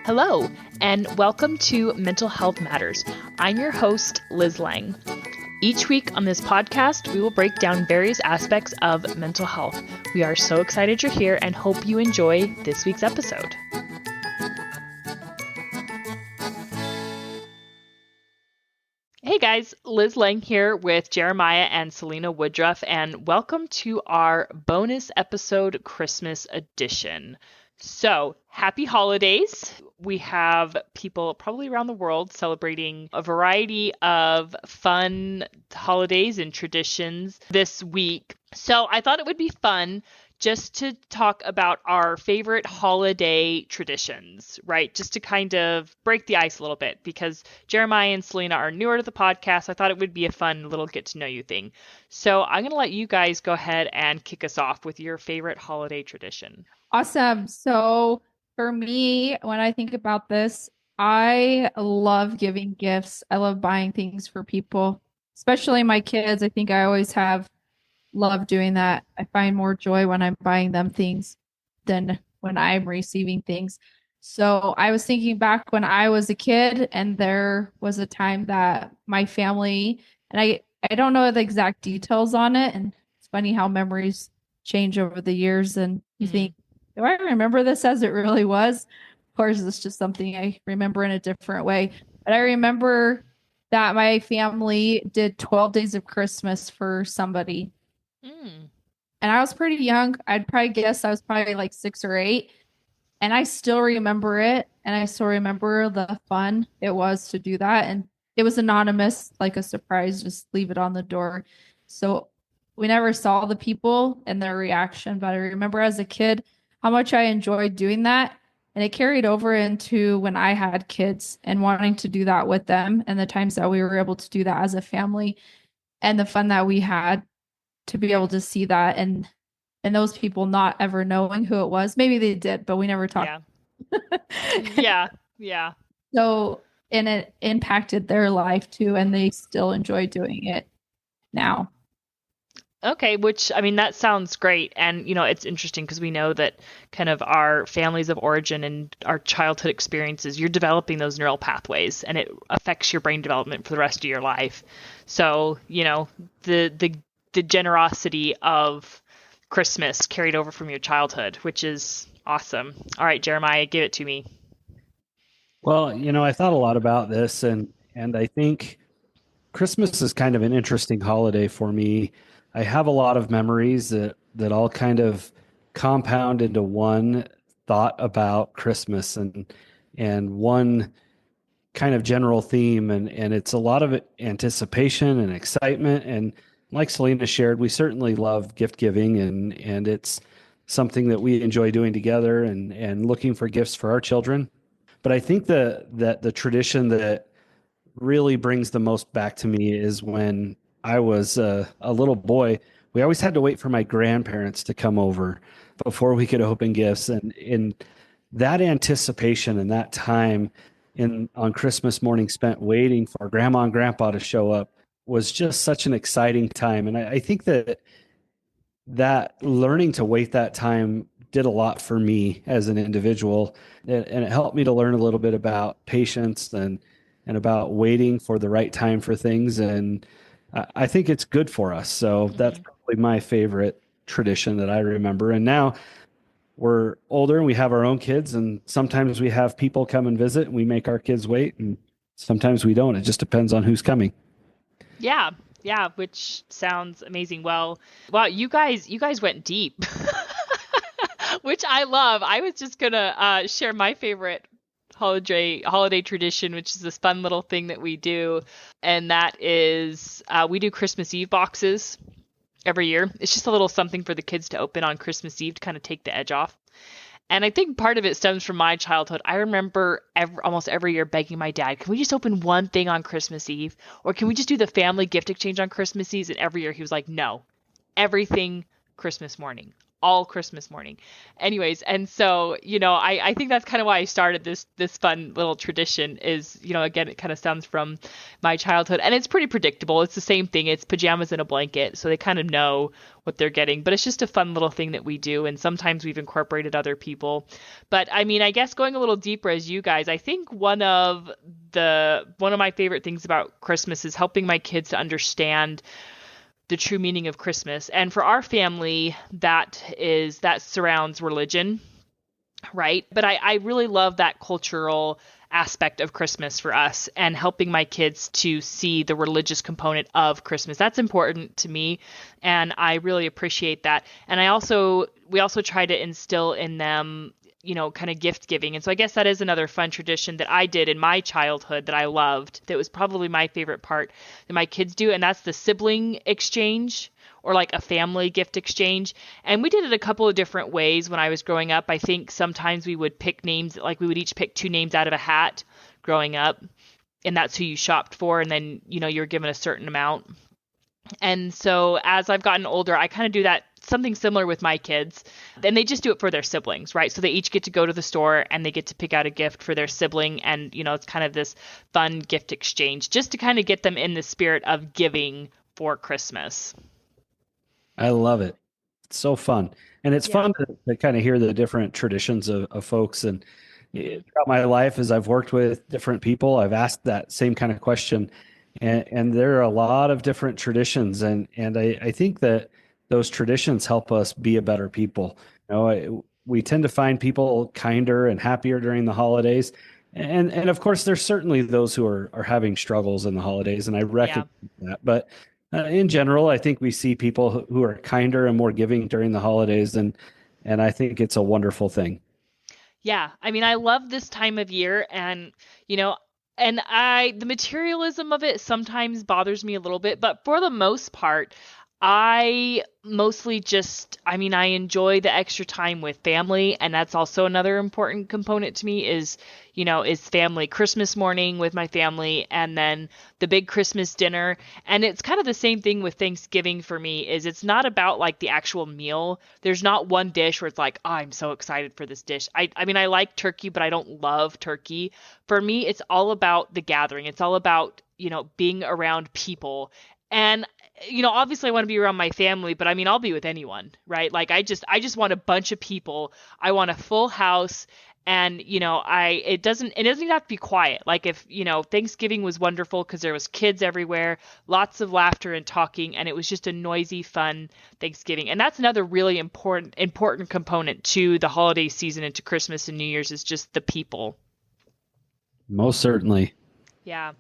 Hello, and welcome to Mental Health Matters. I'm your host, Liz Lang. Each week on this podcast, we will break down various aspects of mental health. We are so excited you're here and hope you enjoy this week's episode. Hey guys, Liz Lang here with Jeremiah and Selena Woodruff, and welcome to our bonus episode Christmas edition. So, happy holidays. We have people probably around the world celebrating a variety of fun holidays and traditions this week. So, I thought it would be fun just to talk about our favorite holiday traditions, right? Just to kind of break the ice a little bit, because Jeremiah and Selena are newer to the podcast. I thought it would be a fun little get to know you thing. So I'm going to let you guys go ahead and kick us off with your favorite holiday tradition. Awesome. So for me, when I think about this, I love giving gifts. I love buying things for people, especially my kids. I think I always have loved doing that. I find more joy when I'm buying them things than when I'm receiving things. So I was thinking back when I was a kid, and there was a time that my family, and I don't know the exact details on it. And it's funny how memories change over the years, and you think, do I remember this as it really was? Of course, it's just something I remember in a different way. But I remember that my family did 12 days of Christmas for somebody. And I was pretty young. I'd probably guess I was probably like 6 or 8. And I still remember it. And I still remember the fun it was to do that. And it was anonymous, like a surprise, just leave it on the door. So we never saw the people and their reaction. But I remember as a kid how much I enjoyed doing that. And it carried over into when I had kids and wanting to do that with them, and the times that we were able to do that as a family and the fun that we had to be able to see that, and those people not ever knowing who it was. Maybe they did, but we never talked. Yeah. So, and it impacted their life too, and they still enjoy doing it now. Okay, which, I mean, that sounds great. And, it's interesting because we know that kind of our families of origin and our childhood experiences, you're developing those neural pathways, and it affects your brain development for the rest of your life. So, the generosity of Christmas carried over from your childhood, which is awesome. All right, Jeremiah, give it to me. Well, I thought a lot about this, and I think Christmas is kind of an interesting holiday for me. I have a lot of memories that all kind of compound into one thought about Christmas and one kind of general theme, and it's a lot of anticipation and excitement. And like Selena shared, we certainly love gift giving, and it's something that we enjoy doing together, and looking for gifts for our children. But I think that the tradition that really brings the most back to me is when I was a little boy. We always had to wait for my grandparents to come over before we could open gifts, and in that anticipation and that time on Christmas morning spent waiting for grandma and grandpa to show up was just such an exciting time. And I think that learning to wait that time did a lot for me as an individual, and it helped me to learn a little bit about patience and about waiting for the right time for things. And I think it's good for us. So that's probably my favorite tradition that I remember. And now we're older and we have our own kids, and sometimes we have people come and visit and we make our kids wait, and sometimes we don't. It just depends on who's coming. Yeah, which sounds amazing. Well, wow, you guys went deep, which I love. I was just gonna share my favorite holiday tradition, which is this fun little thing that we do, and that is we do Christmas Eve boxes every year. It's just a little something for the kids to open on Christmas Eve to kind of take the edge off. And I think part of it stems from my childhood. I remember almost every year begging my dad, can we just open one thing on Christmas Eve? Or can we just do the family gift exchange on Christmas Eve? And every year he was like, no, everything Christmas morning. all Christmas morning. Anyways, and so, I think that's kind of why I started this fun little tradition is, again, it kind of stems from my childhood and it's pretty predictable. It's the same thing. It's pajamas and a blanket. So they kind of know what they're getting, but it's just a fun little thing that we do. And sometimes we've incorporated other people. But I mean, I guess going a little deeper as you guys, I think one of my favorite things about Christmas is helping my kids to understand the true meaning of Christmas. And for our family, that surrounds religion, right? But I really love that cultural aspect of Christmas for us and helping my kids to see the religious component of Christmas. That's important to me, and I really appreciate that. And we also try to instill in them, kind of gift giving. And so I guess that is another fun tradition that I did in my childhood that I loved. That was probably my favorite part that my kids do. And that's the sibling exchange or like a family gift exchange. And we did it a couple of different ways when I was growing up. I think sometimes we would pick names, like we would each pick two names out of a hat growing up. And that's who you shopped for. And then, you're given a certain amount. And so as I've gotten older, I kind of do that something similar with my kids. And they just do it for their siblings, right? So they each get to go to the store and they get to pick out a gift for their sibling. And, it's kind of this fun gift exchange just to kind of get them in the spirit of giving for Christmas. I love it. It's so fun. And it's Yeah. fun to kind of hear the different traditions of folks. And throughout my life, as I've worked with different people, I've asked that same kind of question. And there are a lot of different traditions. And I think that those traditions help us be a better people. We tend to find people kinder and happier during the holidays. And of course, there's certainly those who are having struggles in the holidays, and I Yeah. recognize that. But in general, I think we see people who are kinder and more giving during the holidays, and I think it's a wonderful thing. Yeah, I mean, I love this time of year, and you know, the materialism of it sometimes bothers me a little bit, but for the most part, I mostly I mean, I enjoy the extra time with family, and that's also another important component to me is family. Christmas morning with my family, and then the big Christmas dinner. And it's kind of the same thing with Thanksgiving for me, is it's not about like the actual meal. There's not one dish where it's like, oh, I'm so excited for this dish. I mean, I like turkey, but I don't love turkey. For me, it's all about the gathering. It's all about, being around people. And obviously I want to be around my family, but I mean, I'll be with anyone, right? Like I just want a bunch of people. I want a full house. And, it doesn't even have to be quiet. Like if, Thanksgiving was wonderful because there was kids everywhere, lots of laughter and talking, and it was just a noisy, fun Thanksgiving. And that's another really important component to the holiday season and to Christmas and New Year's is just the people. Most certainly. Yeah.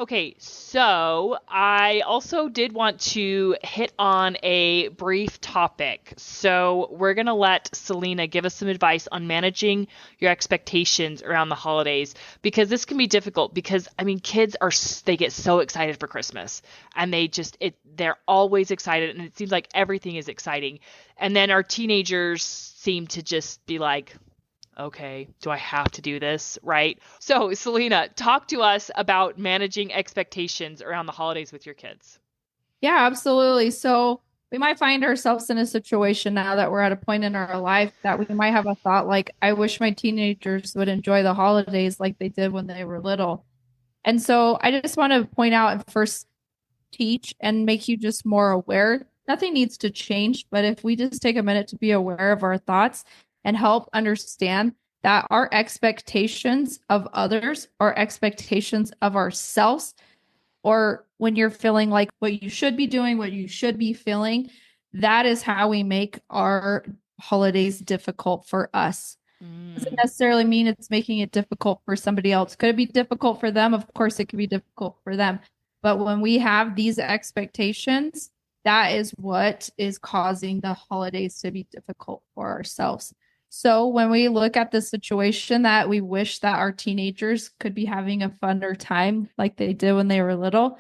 Okay, so I also did want to hit on a brief topic. So we're going to let Selena give us some advice on managing your expectations around the holidays because this can be difficult because I mean they get so excited for Christmas and they're always excited and it seems like everything is exciting. And then our teenagers seem to just be like, okay, do I have to do this? Right. So, Selena, talk to us about managing expectations around the holidays with your kids. Yeah, absolutely. So we might find ourselves in a situation now that we're at a point in our life that we might have a thought like, I wish my teenagers would enjoy the holidays like they did when they were little. And so I just want to point out and first teach and make you just more aware. Nothing needs to change, but if we just take a minute to be aware of our thoughts and help understand that our expectations of others or expectations of ourselves, or when you're feeling like what you should be doing, what you should be feeling, that is how we make our holidays difficult for us. Doesn't Mm, necessarily mean it's making it difficult for somebody else. Could it be difficult for them? Of course, it could be difficult for them. But when we have these expectations, that is what is causing the holidays to be difficult for ourselves. So when we look at the situation that we wish that our teenagers could be having a funner time like they did when they were little,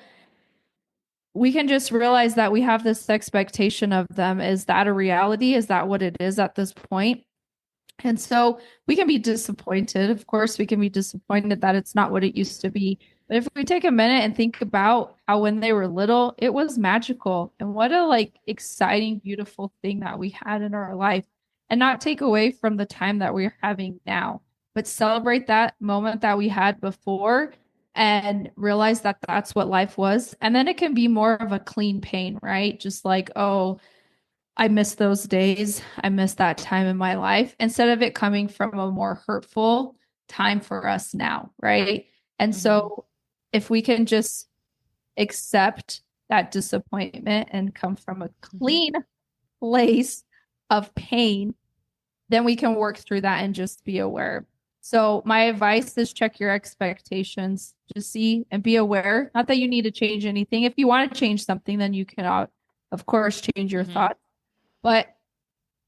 we can just realize that we have this expectation of them. Is that a reality? Is that what it is at this point? And so we can be disappointed. Of course, we can be disappointed that it's not what it used to be. But if we take a minute and think about how when they were little, it was magical and what a like exciting, beautiful thing that we had in our life and not take away from the time that we're having now, but celebrate that moment that we had before and realize that that's what life was. And then it can be more of a clean pain, right? Just like, oh, I miss those days. I miss that time in my life instead of it coming from a more hurtful time for us now, right? And so if we can just accept that disappointment and come from a clean place of pain, then we can work through that and just be aware. So my advice is check your expectations. Just see and be aware. Not that you need to change anything. If you want to change something, then you can, of course, change your thoughts. But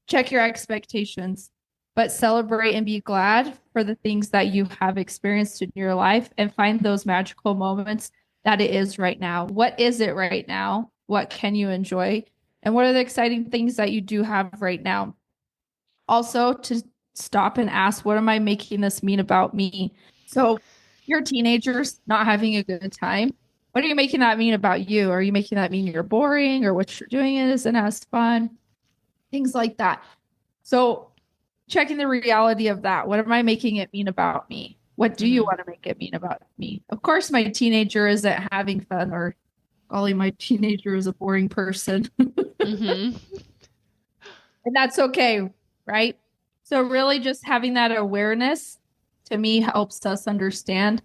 check your expectations. But celebrate and be glad for the things that you have experienced in your life and find those magical moments that it is right now. What is it right now? What can you enjoy? And what are the exciting things that you do have right now? Also, to stop and ask, what am I making this mean about me? So, you're teenagers not having a good time. What are you making that mean about you? Are you making that mean you're boring or what you're doing isn't as fun? Things like that. So, checking the reality of that. What am I making it mean about me? What do you want to make it mean about me? Of course, my teenager isn't having fun or golly, my teenager is a boring person. And that's okay, right? So really just having that awareness to me helps us understand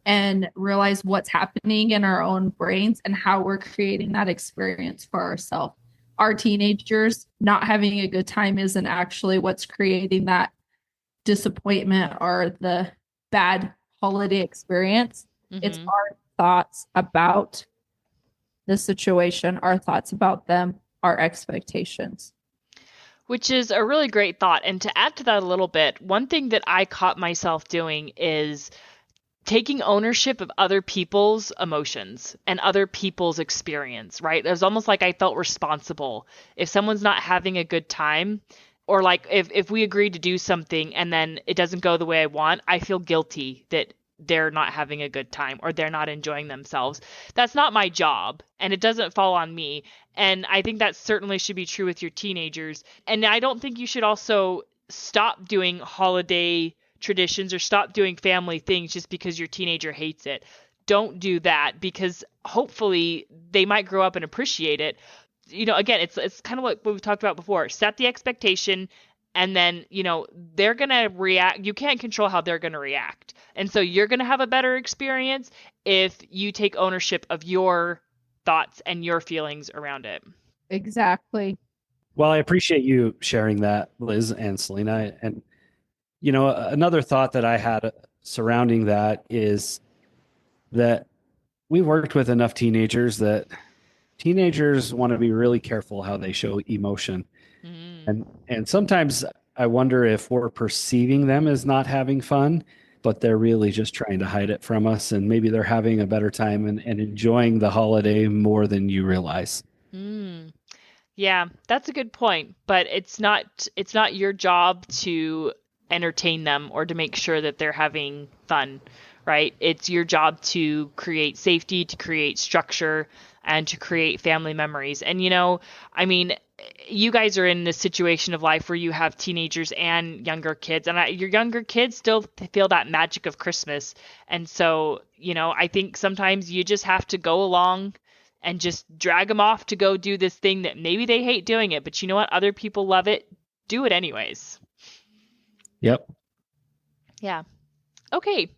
and realize what's happening in our own brains and how we're creating that experience for ourselves. Our teenagers not having a good time isn't actually what's creating that disappointment or the bad holiday experience. It's our thoughts about the situation, our thoughts about them, our expectations. Which is a really great thought. And to add to that a little bit, one thing that I caught myself doing is taking ownership of other people's emotions and other people's experience, right? It was almost like I felt responsible. If someone's not having a good time, or like if we agree to do something and then it doesn't go the way I want, I feel guilty that they're not having a good time or they're not enjoying themselves. That's not my job and it doesn't fall on me. And I think that certainly should be true with your teenagers. And I don't think you should also stop doing holiday traditions or stop doing family things just because your teenager hates it. Don't do that because hopefully they might grow up and appreciate it. You know, again, it's kind of like what we've talked about before. Set the expectation and then, you know, they're going to react. You can't control how they're going to react. And so you're going to have a better experience if you take ownership of your thoughts and your feelings around it. Exactly. Well, I appreciate you sharing that, Liz and Selena. And, you know, another thought that I had surrounding that is that we worked with enough teenagers that teenagers want to be really careful how they show emotion. And sometimes I wonder if we're perceiving them as not having fun, but they're really just trying to hide it from us. And maybe they're having a better time and enjoying the holiday more than you realize. Yeah, that's a good point. But it's not your job to entertain them or to make sure that they're having fun, right? It's your job to create safety, to create structure, and to create family memories. And, you know, I mean, you guys are in this situation of life where you have teenagers and younger kids, and your younger kids still feel that magic of Christmas. And so, you know, I think sometimes you just have to go along and just drag them off to go do this thing that maybe they hate doing it, but you know what? Other people love it. Do it anyways. Yep. Yeah. Okay.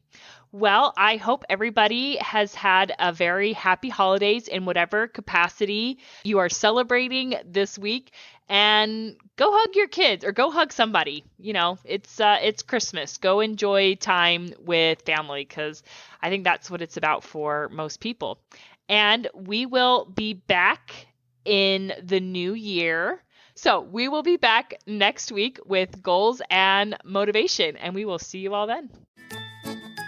Well, I hope everybody has had a very happy holidays in whatever capacity you are celebrating this week, and go hug your kids or go hug somebody. You know, it's Christmas. Go enjoy time with family because I think that's what it's about for most people. And we will be back in the new year. So we will be back next week with goals and motivation, and we will see you all then.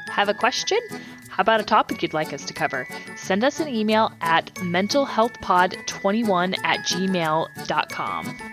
Have a question? How about a topic you'd like us to cover? Send us an email at mentalhealthpod21@gmail.com.